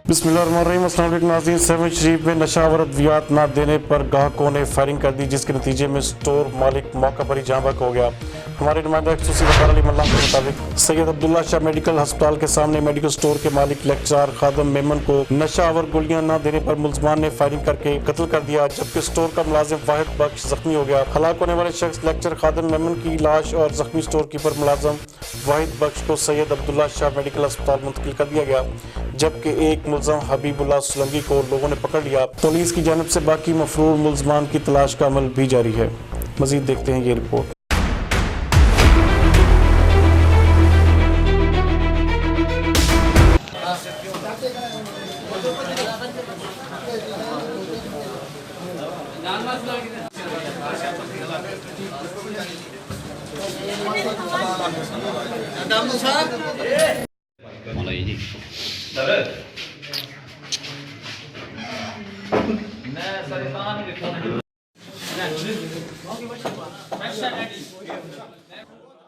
बिस्मिल्लाहिर्रहमानिर्रहीम। अस्सलाम वालेकुम नाज़रीन। 7 शरीफ में नशावर अद्वियात न देने पर गाहकों ने फायरिंग कर दी, जिसके नतीजे में स्टोर मालिक मौका पर ही जाँ बहक हो गया। हमारे नुमाइंदा खुसूसी वकार अली मल्लाह के मुताबिक सैयद अब्दुल्ला शाह मेडिकल अस्पताल के सामने मेडिकल स्टोर के मालिक लेक्चरार खादम मेमन को नशावर गोलियां न देने पर मुलजमान ने फायरिंग करके कत्ल कर दिया, जबकि स्टोर का मुलाजिम वाहिद बख्श जख्मी हो गया। हलाक होने वाले शख्स लेक्चर खादम मेमन की लाश और जख्मी स्टोर कीपर मुलाजिम वाहिद बख्श को सैयद अब्दुल्ला शाह मेडिकल अस्पताल मुंतकिल कर दिया गया, जबकि एक मुलजम हबीबुल्लाह सुलंगी को लोगों ने पकड़ लिया। पुलिस की जानिब से बाकी मफरूर मुलजमान की तलाश का अमल भी जारी है। मजीद देखते हैं ये रिपोर्ट।